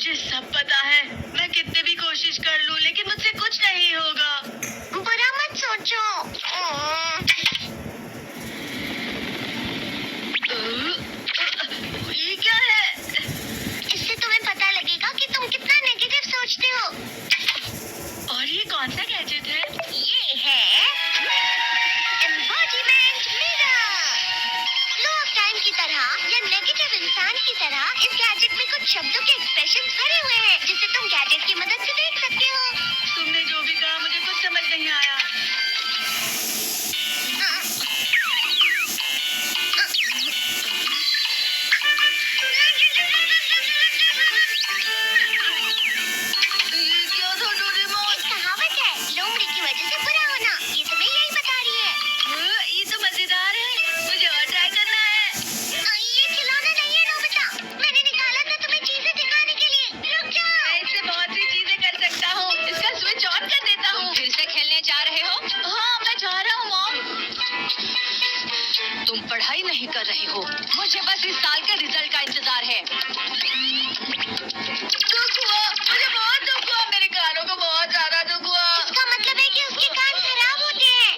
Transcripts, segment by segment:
मुझे सब पता है। मैं कितने भी कोशिश कर लूं, लेकिन मुझसे कुछ नहीं होगा। बुरा मत सोचो। ये क्या है? इससे तुम्हें पता लगेगा कि तुम कितना नेगेटिव सोचते हो। और ये कौन सा गैजेट है? ये है embodiment mirror. Flow of time की तरह या नेगेटिव इंसान की तरह इस गैजेट में कुछ शब्दों के एक्सप्रेशन भरे हुए हैं, जिसे तुम गैजेट की मदद से देख सकते हो। तुमने जो भी कहा मुझे कुछ समझ नहीं आया। क्या था डोरेमोन? एक कहावत है, लोमड़ी की वजह से बुरा होना। ये तुम्हें यही बता रही है। ये तो मजेदार है। मुझे और ट्राई करना है। ये खिलौना नहीं है नोबिता, मैंने निकाला था तुम्हें चीजें दिखाने के लिए। रुक जाओ। मैं इससे बहुत सी चीजें कर सकता हूँ। इसका स्विच ऑन कर देता हूँ। फिर से खेलने जा रहे हो? हाँ, मैं जा रहा हूँ मॉम। तुम पढ़ाई नहीं कर रही हो। मुझे बस इस साल के रिजल्ट का इंतजार है। दुख हुआ, मुझे बहुत दुख हुआ। मेरे कानों को बहुत ज्यादा दुख हुआ। इसका मतलब है कि उसके कान खराब होते हैं।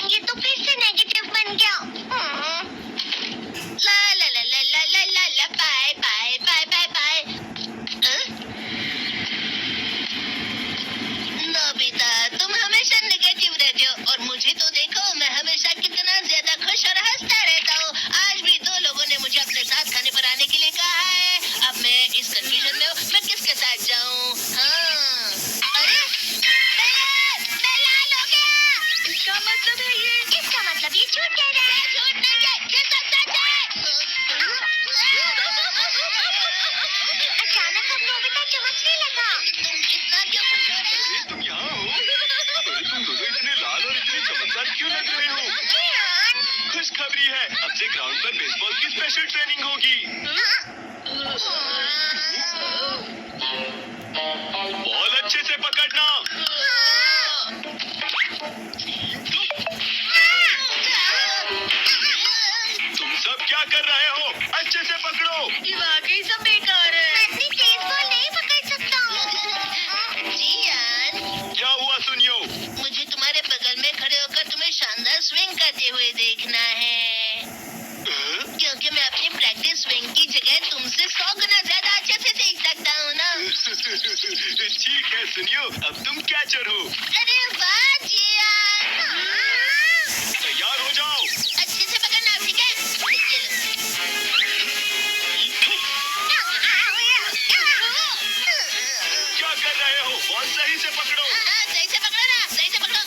ये तो फिर से नेगेटिव बन गया। ला ला ला ला ला ला ला ला bye bye bye bye bye. Nobita, तुम हमेशा नेगेटिव रहते हो और मुझे तो देखो, मैं हमेशा कितना ज्यादा खुश और हंसता रहता हूँ। आज भी 2 लोगों ने मुझे अपने साथ खाने पर आने के लिए कहा है। अब मैं इस कंफ्यूजन में हूँ, मैं किसके साथ जाऊँ? हाँ, अरे मैं लाल हो गया। इसका मतलब है ये झूठ कह रहा है। झूठ नहीं है, ये सच है। अचानक अब नोबिता चमकने लगा। तुम कितना क्यों खुश हो रहे हो? तुम यहाँ हो? अरे तुम दोनों इतने लाल और इतने चमकदार क्यों लग रहे हो? खुशखबरी है, अब से ग्राउंड पर बेसबॉल की स्पेशल ट्रेनिंग होगी। बॉल अच्छे से पकड़ना। तुम सब क्या कर रहे हो? अच्छे से पकड़ो। ये वाकई सब बेकार है। मैं इतनी तेज बॉल नहीं पकड़ सकता। जियान, क्या हुआ सुनियो? मुझे तुम्हारे बगल में खड़े होकर तुम्हें शानदार स्विंग करते हुए देखना है, क्योंकि मैं अपनी प्रैक्टिस स्विंग की जगह तुमसे 100 गुना ज्यादा अच्छे से देख सकता हूँ ना। ठीक है सुनियो, अब तुम कैचर हो। अरे वाह जियान, तैयार हो जाओ। अच्छे से पकड़ना, ठीक है? क्या कर रहे हो? बॉल सही से पकड़ो। सही से पकड़ो ना, सही से पकड़ो।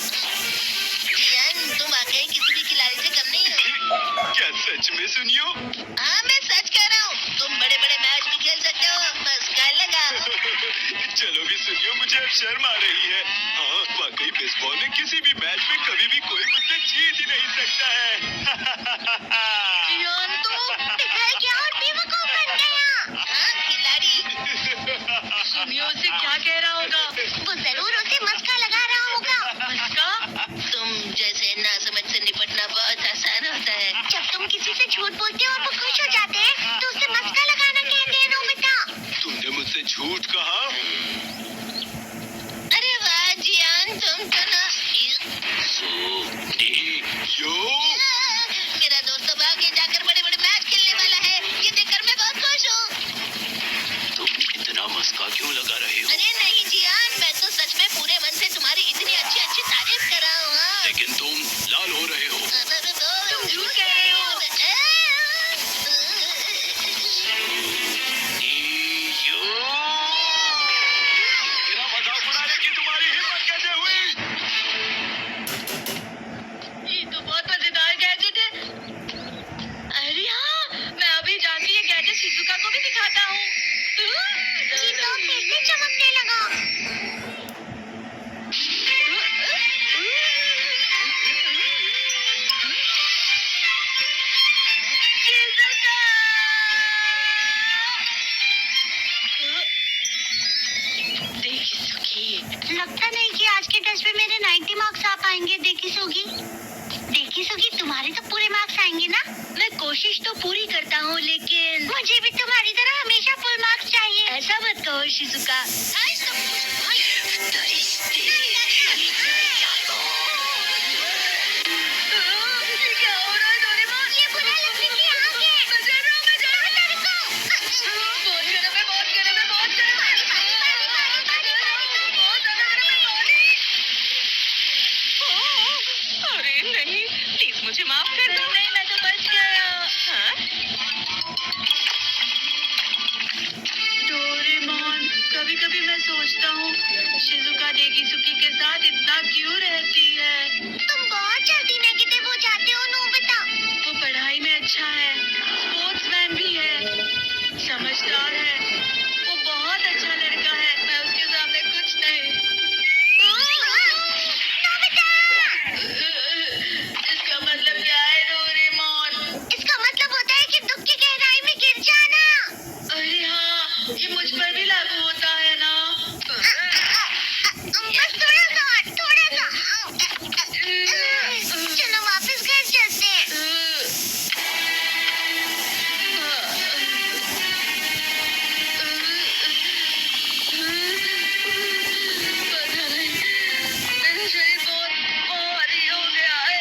जियान, तुम वाकई किसी भी खिलाड़ी से कम नहीं हो। क्या सच में सुनियो? हाँ, मैं सच कह रहा हूँ। तुम बड़े बड़े मैच भी खेल सकते हो, बस काय लगा। चलो भी सुनियो, मुझे अब शर्म आ रही है। हाँ, वाकई बेसबॉल में किसी भी मैच में कभी भी कोई मुझसे जीत ही नहीं सकता है। जियान, तो पिघल गया और बेवकूफ बन गया। हाँ, खिलाड़ी। सुनियो उसे क्या कह रहा होगा? वो जरूर उसे मस्का लगा रहा होगा। उसका? तुम जैसे नासमझ से निपटना बहुत आसान होता है। जब तुम किसी से झूठ बोलते हो और वो खुश हो जाते हैं, तो उसे मस्का लगाना कहते हैं नोबिता। तुमने मुझसे झूठ कहा? अरे वाह जियान, तुम तो ना। यो मेरा दोस्त अब आगे जाकर बड़े बड़े मैच खेलने वाला है। ये देखकर मैं बहुत खुश हूँ। तुम इतना मस्का क्यों लगा रहे हो? अरे नहीं जियान, मैं तो सच में पूरे मन से तुम्हारी इतनी अच्छी अच्छी तारीफ कर रहा हूँ। हाँ। लेकिन तुम लाल हो रहे हो। तुम झूठ कह रहे हो। यो मेरा मजाक उड़ाने की तुम्हारी हिम्मत कैसे हुई? ये तो बहुत मजेदार गैजेट है। अरे हाँ, मैं अभी जाकर ये गैजेट शिजुका को भी दिखाता हूँ। जी तो फिर से चमकने लगा। देखिए, लगता नहीं कि आज के टेस्ट में मेरे 90 मार्क्स आ पाएंगे। देखी सोगी, किसुकी, तुम्हारे तो पूरे मार्क्स आएंगे ना? मैं कोशिश तो पूरी करता हूँ, लेकिन मुझे भी तुम्हारी तरह हमेशा फुल मार्क्स चाहिए। ऐसा मत कहो शिजुका। क्या हो रहा है डोरेमोन? ये बुरा लगने की आग है। मैं डर रहा हूँ, मैं डर रहा हूँ। नोबिता रुको। बहुत गर्म है, बहुत गर्म है, बहुत गर्म है। बहुत ज्यादा गर्म है पानी। अरे नहीं, प्लीज मुझे माफ कर दो। नहीं, मैं तो बच गया। हाँ? डोरेमोन, कभी-कभी मैं सोचता हूँ शिजुका डेकिसुकी के साथ इतना क्यों रहती है। तुम बहुत जल्दी नेगेटिव हो जाते हो नोबिता। वो पढ़ाई में अच्छा है, स्पोर्ट्समैन भी है, समझदार है। वो बहुत अच्छा लड़का है। मैं उसके सामने कुछ नहीं। नोबिता! इसका मतलब क्या है डोरेमोन? इसका मतलब होता है कि दुख की गहराई में गिर जाना। अरे हाँ, ये मुझ पर भी लागू होता है ना। बस थोड़ा सा। चलो वापस घर चलते हैं। पता नहीं, मेरा शरीर बहुत भारी हो गया है।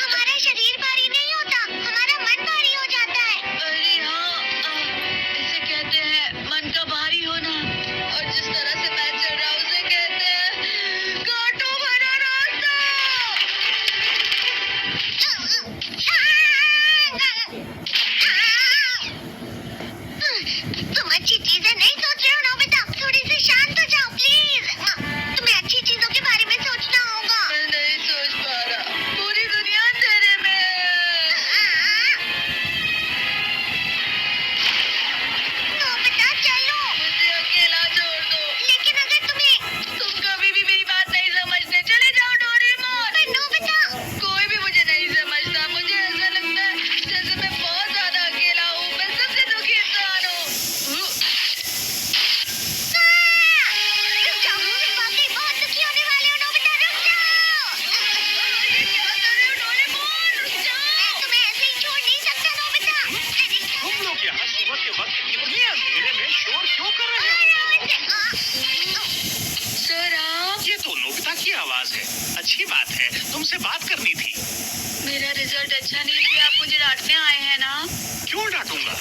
हमारा शरीर भारी नहीं होता, हमारा मन भारी हो जाता है। अरे हाँ, इसे कहते हैं मन का भारी होना। और जिस तरह से मैं चल रहा हूँ उसे कहते हैं कांटों भरा रास्ता। तुम अच्छी चीजें नहीं सोच रहे हो नोबिता। थोड़ी सी शांत हो जाओ प्लीज। तुम्हें अच्छी चीजों के बारे में सोचना होगा। मैं नहीं सोच पा रहा, पूरी दुनिया अंधेरे में है। नोबिता चलो। मुझे अकेला छोड़ दो। लेकिन अगर तुम्हें तुम कभी भी मेरी बात नहीं समझते। चले जाओ डोरेमोन। पर नोबिता कोई भी मुझे नहीं समझता। मुझे ऐसा लगता है जैसे मैं बहुत ज्यादा अकेला हूँ। मैं सबसे दुखी इंसान हूँ। रुक जाओ, तुम वाकई बहुत दुखी होने वाले हो नोबिता। रुक जाओ। ये क्या कर रहे हो डोरेमोन? रुक जाओ। मैं तुम्हें ऐसे ही छोड़ नहीं सकता नोबिता। तुम लोग यहाँ सुबह के वक्त इतने अंधेरे में शोर क्यों कर रहे हो? सर आप, ये तो नोबिता की आवाज है। अच्छी बात है, तुमसे बात करनी थी। मेरा रिजल्ट अच्छा नहीं किया, आप मुझे डांटने आए हैं ना? क्यों डांटूंगा?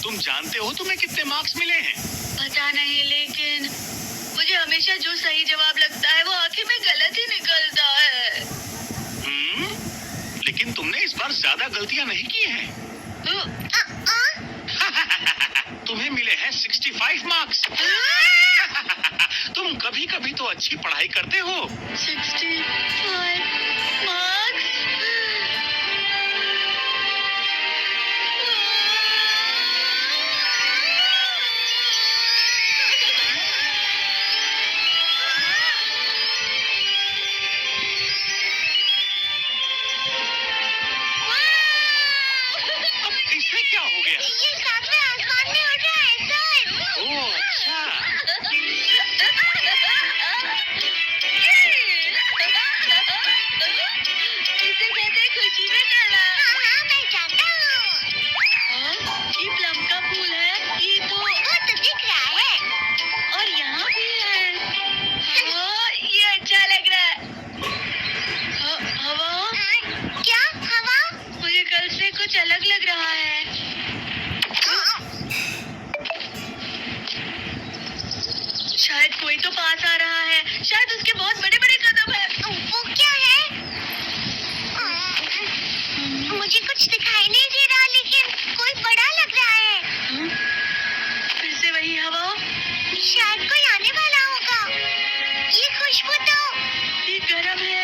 तुम जानते हो तुम्हें कितने मार्क्स मिले हैं? पता नहीं, लेकिन मुझे हमेशा जो सही जवाब लगता है वो आखिर में गलत ही निकलता है। लेकिन तुमने इस बार ज्यादा गलतियां नहीं की हैं। तुम्हें मिले हैं 65 मार्क्स। तुम कभी कभी तो अच्छी पढ़ाई करते हो। 65 मार्क्स। अब इसमें क्या हो गया? ये सातवें आसमान में उड़ रहा है सर। ओह अच्छा। इसे कहते हैं खुशी में चला। हाँ मैं जानता हूँ। ये प्लम का फूल है। ये तो वो तो दिख रहा है। और यहाँ भी है। ये अच्छा लग रहा है। हवा, क्या हवा? मुझे कल से कुछ अलग लग रहा है। शायद कोई तो पास आ रहा है। शायद उसके बहुत बड़े-बड़े कदम हैं। वो क्या है? मुझे कुछ दिखाई नहीं दे रहा, लेकिन कोई बड़ा लग रहा है। फिर से वही हवा। शायद कोई आने वाला होगा। ये खुशबू तो ये गर्म है।